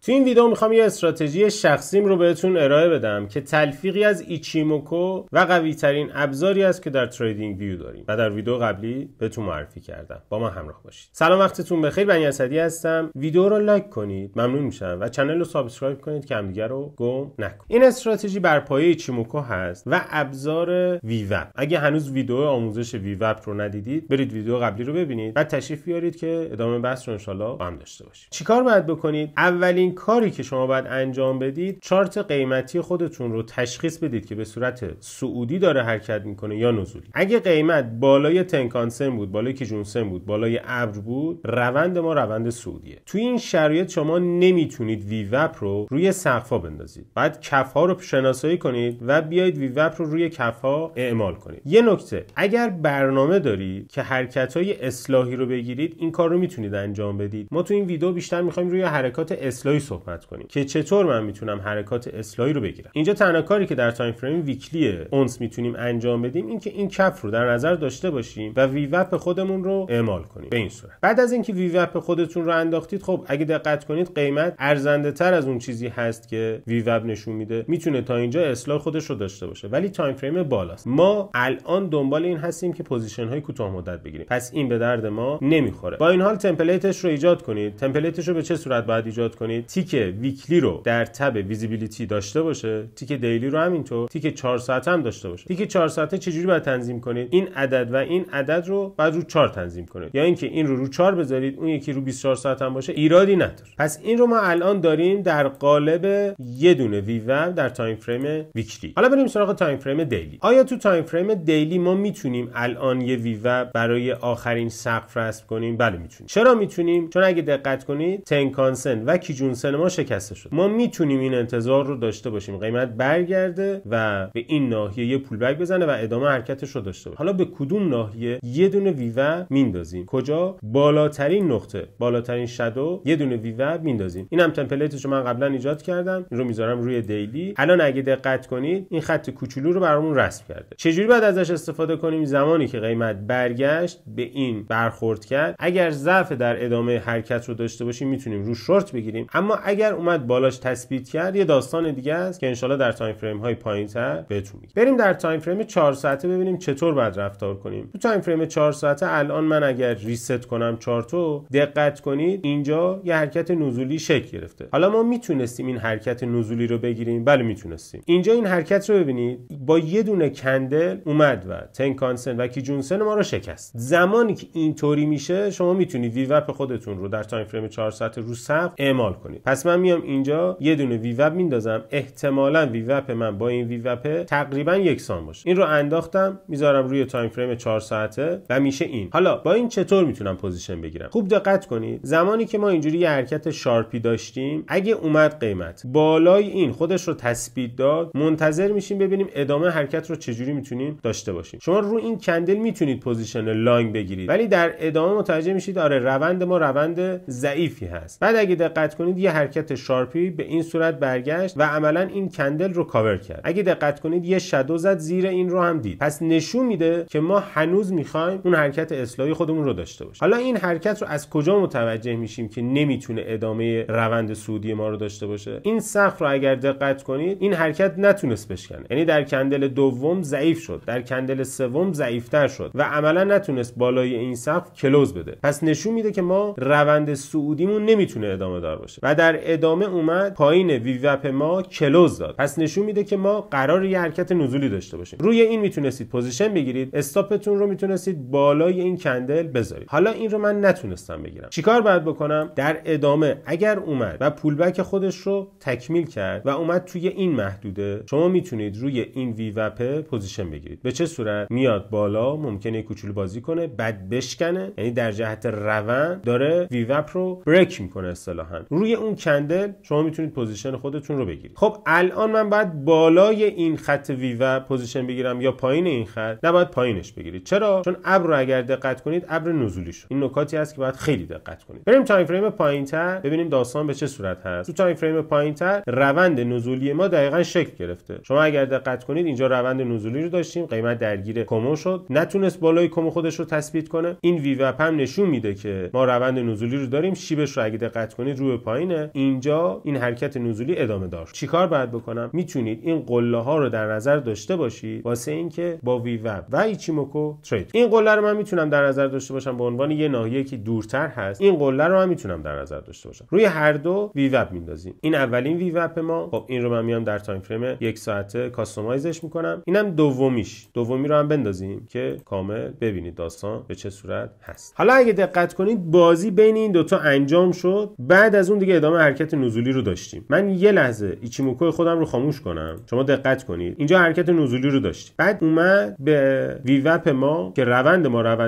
تو این ویدیو میخوام یه استراتژی شخصیم رو بهتون ارائه بدم که تلفیقی از ایچیموکو و قوی ترین ابزاری است که در تریدینگ ویو داریم و در ویدیو قبلی بهتون معرفی کردم. با ما همراه باشید. سلام، وقتتون بخیر. بنی اسدی هستم. ویدیو رو لایک کنید، ممنون میشم، و کانال رو سابسکرایب کنید که همدیگه رو گم نکنید. این استراتژی بر پایه ایچیموکو هست و ابزار ویوپ. اگه هنوز ویدیو آموزش ویوپ رو ندیدید، برید ویدیو قبلی رو ببینید و تشریف بیارید که ادامه بحث رو ان شاءالله با هم داشته باشیم. چیکار باید بکنید؟ اولین کاری که شما باید انجام بدید، چارت قیمتی خودتون رو تشخیص بدید که به صورت صعودی داره حرکت میکنه یا نزولی. اگه قیمت بالای تنکانسن بود، بالای کیجونسن بود، بالای ابر بود، روند ما روند صعودیه. توی این شرایط شما نمیتونید ویوپ رو روی سقف‌ها بندازید. باید کف‌ها رو شناسایی کنید و بیاید ویوپ رو روی کف‌ها اعمال کنید. یه نکته، اگر برنامه دارید که حرکت‌های اصلاحی رو بگیرید، این کار رو میتونید انجام بدید. ما تو این ویدیو بیشتر می‌خوایم روی حرکات اصلاحی صحبت کنیم که چطور من میتونم حرکات اصلاحی رو بگیرم. اینجا تنها کاری که در تایم فریم ویکلی اونس میتونیم انجام بدیم این که این کف رو در نظر داشته باشیم و ویوپ خودمون رو اعمال کنیم. به این صورت بعد از اینکه ویوپ خودتون رو انداختید، خب اگه دقت کنید قیمت ارزنده تر از اون چیزی هست که ویوپ نشون میده. میتونه تا اینجا اصلاح خودش رو داشته باشه ولی تایم فریم بالاست. ما الان دنبال این هستیم که پوزیشن های کوتاه مدت بگیریم، پس این به درد ما نمیخوره. با این حال تمپلیتش رو ایجاد کنید. تمپلیتش رو به چه صورت باید ایجاد کنید؟ تیک ویکلی رو در تب ویزیبیلیتی داشته باشه، تیک دیلی رو همینطور، تیک 4 ساعته هم داشته باشه. تیک 4 ساعته چجوری باید تنظیم کنید؟ این عدد و این عدد رو بعد رو 4 تنظیم کنید، یا اینکه این رو 4 بذارید، اون یکی رو 24 ساعت هم باشه، ایرادی نداره. پس این رو ما الان داریم در قالب یه دونه ویوپ در تایم فریم ویکلی. حالا بریم سراغ تایم فریم دیلی. آیا تو تایم فریم دیلی ما میتونیم الان یه ویوپ برای آخرین سقف رسم کنیم؟ بله میتونیم. چرا میتونیم؟ چون اگه دقت کنید تنکانسن و کیجونسن ما شکسته شد. ما میتونیم این انتظار رو داشته باشیم قیمت برگرده و به این ناحیه یه پول بک بزنه و ادامه حرکتش رو داشته باشه. حالا به کدوم ناحیه یه دونه ویوپ میندازیم؟ کجا؟ بالاترین نقطه، بالاترین شادو یه دونه ویوپ میندازیم. اینم تمپلیتش رو من قبلا ایجاد کردم، این رو میذارم روی دیلی. الان اگه دقت کنید این خط کوچولو رو برامون رسم کرده. چجوری بعد ازش استفاده کنیم؟ زمانی که قیمت برگشت به این برخورد کرد، اگر ضعف در ادامه حرکت رو داشته باشیم میتونیم رو شورت بگیریم، اما اگر اومد بالاش تثبیت کرد یه داستان دیگه است که انشالله در تایم فریم های پایین‌تر بهتون میگم. بریم در تایم فریم 4 ساعته ببینیم چطور باید رفتار کنیم. تو تایم فریم 4 ساعته الان من اگر ریست کنم چارتو، دقت کنید اینجا یه حرکت نزولی شکل گرفته. حالا ما میتونستیم این حرکت نزولی رو بگیریم؟ بله میتونستیم. اینجا این حرکت رو ببینید، با یه دونه کندل اومد و تنکانسن و کیجونسن ما رو شکست. زمانی که اینطوری میشه شما میتونید ویوپ خودتون رو در تایم فریم 4 ساعته رو سقف اعمال کنید. پس من میام اینجا یه دونه ویوپ میندازم، احتمالاً ویوپ من با این ویوپ تقریبا یکسان باشه. این رو انداختم، میذارم روی تایم فریم 4 ساعته و میشه این. حالا با این چطور میتونم پوزیشن بگیرم؟ خوب دقت کنید، زمانی که ما اینجوری یه حرکت شارپی داشتیم، اگه اومد قیمت بالای این خودش رو تثبیت داد، منتظر میشیم ببینیم ادامه حرکت رو چجوری میتونیم داشته باشیم. شما رو این کندل میتونید پوزیشن لانگ بگیرید، ولی در ادامه متوجه میشید آره روند ما روند ضعیفی هست. بعد اگه دقت کنید یه حرکت شارپی به این صورت برگشت و عملا این کندل رو کاور کرد. اگه دقت کنید یه شادو زد زیر این رو هم دید. پس نشون میده که ما هنوز میخوایم اون حرکت اصلاحی خودمون رو داشته باشیم. حالا این حرکت رو از کجا متوجه میشیم که نمیتونه ادامه روند صعودی ما رو داشته باشه؟ این سقف رو اگر دقت کنید این حرکت نتونست بشکنه، یعنی در کندل دوم ضعیف شد، در کندل سوم ضعیفتر شد و عملا نتونست بالای این سقف کلوز بده. پس نشون میده که ما روند صعودیمون نمیتونه ادامه دار باشه و در ادامه اومد پایین ویوپ ما کلوز داد. پس نشون میده که ما قرار یه حرکت نزولی داشته باشیم. روی این میتونستید پوزیشن بگیرید، استاپتون رو میتونستید بالای این کندل بذارید. حالا این رو من نتونستم بگیرم. چیکار باید بکنم؟ در ادامه اگر اومد و پول بک خودش رو تکمیل کرد و اومد توی این محدوده، شما میتونید روی این ویوپ پوزیشن بگیرید. به چه صورت؟ میاد بالا، ممکنه کوچولو بازی کنه، بعد بشکنه، یعنی در جهت روند داره ویوپ رو بریک میکنه اصطلاحاً. روی اون کندل شما میتونید پوزیشن خودتون رو بگیرید. خب الان من باید بالای این خط ویوپ پوزیشن بگیرم یا پایین این خط؟ نباید پایینش بگیرید. چرا؟ چون ابر رو اگر دقت کنید ابر نزولی شد. این نکاتی هست که باید خیلی دقت کنید. بریم تایم فریم پایینتر ببینیم داستان به چه صورت هست. تو تایم فریم پایینتر روند نزولی ما دقیقاً شکل گرفته. شما اگر دقت کنید اینجا روند نزولی رو داشتیم، قیمت درگیر کمو شد، نتونست بالای کمو خودش رو تثبیت کنه. این ویوپ هم نشون میده که ما روند نزولی رو داریم. شیبش رو اگه دقت کنید رو به پایینه، پایینه، اینجا این حرکت نزولی ادامه دار. چیکار باید بکنم؟ میتونید این قله ها رو در نظر داشته باشید واسه اینکه با ویوب و ایچیموکو ترید. این قله رو من میتونم در نظر داشته باشم به عنوان یه ناحیه که دورتر هست. این قله رو من میتونم در نظر داشته باشم. روی هر دو ویوب میندازیم. این اولین ویوب ما. خب این رو من میام در تایم فریم 1 ساعته کاستومایزش میکنم. اینم دومی رو هم بندازیم که کامل ببینید داستان به چه صورت هست. حالا اگه دقت کنید بازی بین این دوتا انجام شد. بعد از اون دیگه ادامه حرکت نزولی رو داشتیم. من یه لحظه ایچیموکو خودم رو خاموش کنم. شما دقت کنید. اینجا حرکت نزولی رو داشتیم. بعد اومد به ویوپ ما که روند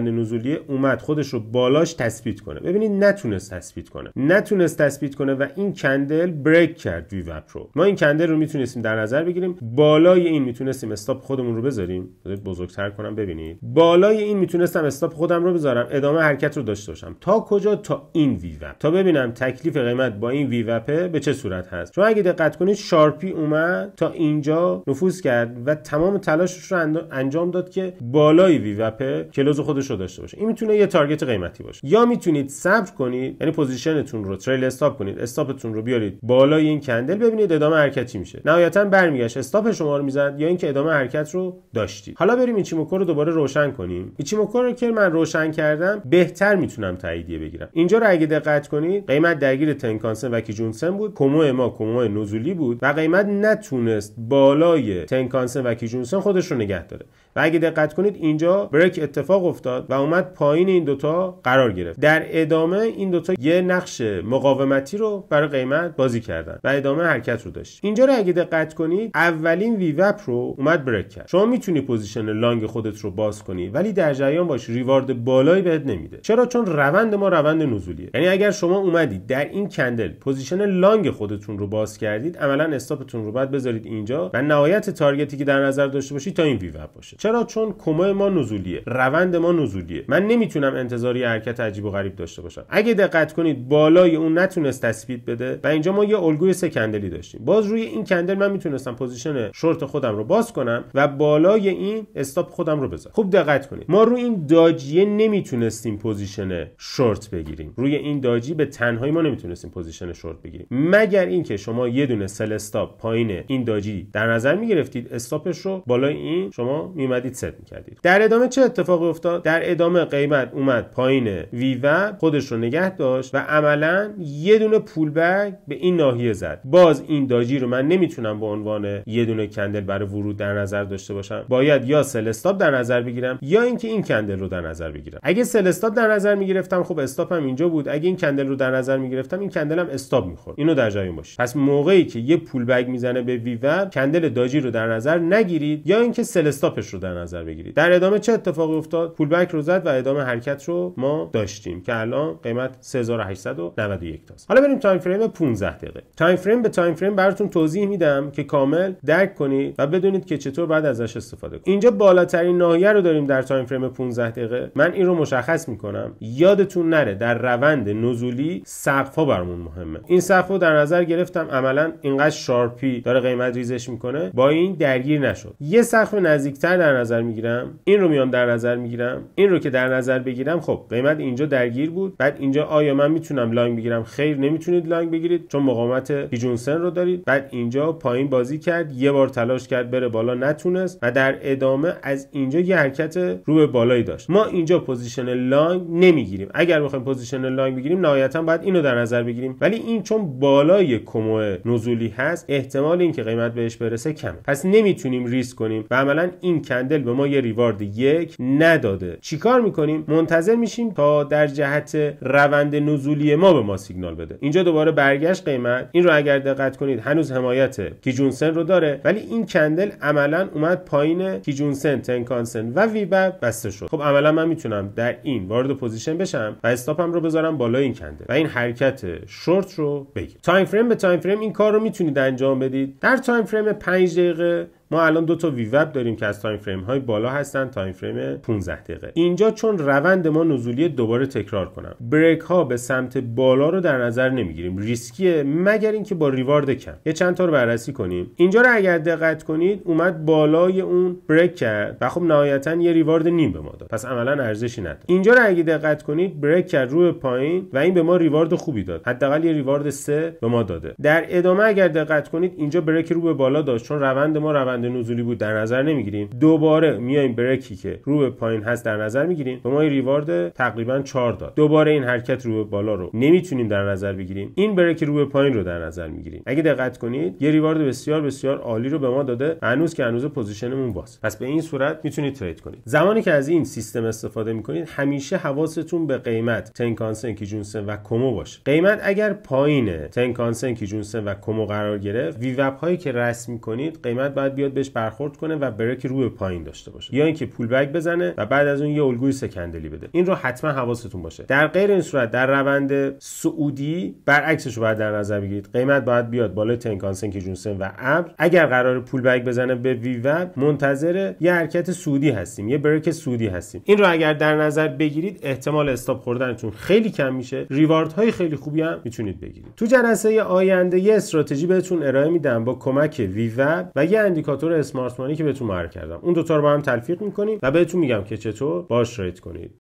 نزولیه اومد خودش رو بالاش تثبیت کنه. ببینید نتونست تثبیت کنه و این کندل بریک کرد ویوپ رو. ما این کندل رو میتونستیم در نظر بگیریم. بالای این میتونستیم استاپ خودمون رو بذاریم. بزرگتر کنم ببینید. بالای این میتونستم استاپ خودم رو بذارم. ادامه حرکت رو داشته باشم. تا کجا؟ تا این ویوپ. تا ببینم تکلیف قیمت با این ویوپ به چه صورت هست. شما اگه دقت کنید شارپی اومد تا اینجا نفوذ کرد و تمام تلاشش رو انجام داد که بالای ویوپ کلوز خودش رو داشته باشه. این میتونه یه تارگت قیمتی باشه. یا میتونید صبر کنید، یعنی پوزیشنتون رو تریل استاپ کنید، استاپتون رو بیارید بالای این کندل ببینید ادامه حرکتی میشه. نهایتا برمیگشت استاپ شما رو میزد یا اینکه ادامه حرکت رو داشتید. حالا بریم ایچیموکو رو دوباره روشن کنیم. ایچیموکو رو که من روشن کردم بهتر میتونم تاییدیه بگیرم. اینجا رو اگه دقت کنید قیمت درگیر تنکانسن و کیجونسن بود. کومو ما کومو نزولی بود و قیمت نتونست بالای تنکانسن و کیجونسن خودش رو نگه داره. و اگه دقت کنید اینجا بریک اتفاق افتاد و اومد پایین این دوتا قرار گرفت. در ادامه این دوتا یه نقش مقاومتی رو برای قیمت بازی کردن و ادامه حرکت رو داشت. اینجا رو اگه دقت کنید اولین ویوپ رو اومد بریک کرد. شما میتونی پوزیشن لانگ خودت رو باز کنی ولی در جریان باش ریوارد بالایی بهت نمیده. چرا؟ چون روند ما روند نزولیه. یعنی اگر شما اومدید در این کندل پوزیشن لانگ خودتون رو باز کردید عملاً استاپتون رو بعد بذارید اینجا و نهایت تارگتی که در نظر داشته باشید تا این ویوپ باشه. چرا؟ چون کومو ما نزولیه، روند ما نزولیه. من نمیتونم انتظاری حرکت عجیب و غریب داشته باشم. اگه دقت کنید بالای اون نتونست تثبیت بده و اینجا ما یه الگوی سه کندلی داشتیم. باز روی این کندل من میتونستم پوزیشن شورت خودم رو باز کنم و بالای این استاپ خودم رو بذارم. خوب دقت کنید. ما روی این داجیه نمیتونستیم پوزیشن شورت بگیریم. روی این داجی به تنهایی ما نمیتونستیم پوزیشن شورت بگیریم. مگر اینکه شما یه دونه سل استاپ پایین این داجی در نظر میگرفتید، استاپش رو بالای این شما میمدید ست میکردید. در ادامه چه اتفاقی افتاد؟ در ادامه قیمت اومد پایین ویوپ خودش رو نگه داشت و عملاً یه دونه پول بک به این ناحیه زد. باز این داجی رو من نمیتونم به عنوان یه دونه کندل برای ورود در نظر داشته باشم. باید یا سل استاپ در نظر بگیرم یا اینکه این کندل رو در نظر بگیرم. اگه سل استاپ در نظر میگرفتم خب استاپم اینجا بود. اگه این کندل رو در نظر میگرفتم این کندل هم استاپ میخورد. اینو در جریان باشید. پس موقعی که یه پول بک میزنه به ویوپ کندل داجی رو در نظر نگیرید یا اینکه سل استاپش رو در نظر بگیرید. در ادامه چه اتفاقی افتاد؟ پول بک رو زد و ادامه حرکت رو ما داشتیم که الان قیمت 3891 تاست. حالا بریم تایم فریم 15 دقیقه. تایم فریم به تایم فریم براتون توضیح میدم که کامل درک کنید و بدونید که چطور بعد ازش استفاده کنید. اینجا بالاترین ناحیه رو داریم در تایم فریم 15 دقیقه. من این رو مشخص میکنم. یادتون نره در روند نزولی سقف‌ها برامون مهمه. این سقفو در نظر گرفتم عملاً اینقدر شارپی داره قیمت ریزش میکنه با این درگیر نشد. یه سقف نزدیکتر در نظر میگیرم. این رو میام در نظر میگیرم. این رو که در نظر بگیرم خب قیمت اینجا درگیر بود. بعد اینجا آیا من میتونم لانگ بگیرم؟ خیر، نمیتونید لانگ بگیرید چون مقاومت کیجونسن رو دارید. بعد اینجا پایین بازی کرد، یه بار تلاش کرد بره بالا نتونست و در ادامه از اینجا یه حرکت رو به بالایی داشت. ما اینجا پوزیشن لانگ نمیگیریم. اگر بخوایم پوزیشن لانگ بگیریم نهایتا باید اینو در نظر بگیریم، ولی این چون بالای کومو نزولی هست احتمال اینکه قیمت بهش برسه کمه. پس نمیتونیم ریسک کنیم و عملا این کندل به ما یه ریوارد یک نداده. چیکار میکنیم؟ منتظر میشیم تا در جهت روند نزولی ما به ما سیگنال بده. اینجا دوباره برگشت قیمت. این رو اگر دقت کنید هنوز حمایت کیجونسن رو داره، ولی این کندل عملا اومد پایین کیجونسن، تنکانسن و ویوپ بسته شد. خب عملا من میتونم در این وارد پوزیشن بشم و استاپم رو بذارم بالای این کندل و این حرکت شورت رو بگیرم. تایم فریم به تایم فریم این کار رو میتونید انجام بدید. در تایم فریم 5 دقیقه ما الان دو تا وی وب داریم که از تایم فریم های بالا هستن، تایم فریم 15 دقیقه. اینجا چون روند ما نزولی دوباره تکرار کنم، بریک ها به سمت بالا رو در نظر نمیگیریم، ریسکیه مگر اینکه با ریوارد کم. یه چند تا رو بررسی کنیم. اینجا رو اگر دقت کنید اومد بالای اون بریک کرد و خب نهایتا یه ریوارد نیم به ما داد، پس عملا ارزشی نداره. اینجا رو اگه دقت کنید بریک کرد رو پایین و این به ما ریوارد خوبی داد، حداقل یه ریوارد 3 به ما داده. در ادامه اگر دقت کنید اینجا بریک رو به بالا داشت، چون روند ما روند نزولی بود در نظر نمیگیریم. دوباره میایم بریکی که رو به پایین هست در نظر میگیریم، به ما ریوارد تقریبا 4 داد. دوباره این حرکت رو به بالا رو نمیتونیم در نظر بگیریم، این بریک رو به پایین رو در نظر میگیریم. اگه دقت کنید یه ریوارد بسیار بسیار عالی رو به ما داده، هنوز که هنوز پوزیشنمون باز. پس به این صورت میتونید ترید کنید. زمانی که از این سیستم استفاده میکنید همیشه حواستون به قیمت تنکان-سن، کیجون-سن و کومو باشه. قیمت اگر پایین تنکان-سن، کیجون-سن و کومو قرار گرفت، وی وب هایی که رسم میکنید قیمت باید بیاد بهش برخورد کنه و بریک رو به پایین داشته باشه، یا اینکه پول بک بزنه و بعد از اون یه الگوی سکندلی بده. این رو حتما حواستون باشه. در غیر این صورت در روند صعودی برعکسش رو باید در نظر بگیرید. قیمت باید بیاد بالای تنکان-سن، کیجون-سن و ابر. اگر قرار پول بک بزنه به وی وب، منتظر یه حرکت صعودی هستیم، یه بریک صعودی هستیم. این رو اگر در نظر بگیرید احتمال استاپ خوردنتون خیلی کم میشه، ریواردهای خیلی خوبی هم میتونید بگیرید. تو جلسه آینده یه استراتژی بهتون ارائه میدم با کمک وی وب و یه اندیکاتور اسمارت مانی که بهتون معرفی کردم. اون دو تا رو با هم تلفیق میکنیم و بهتون میگم که چطور باهاش ترید کنید.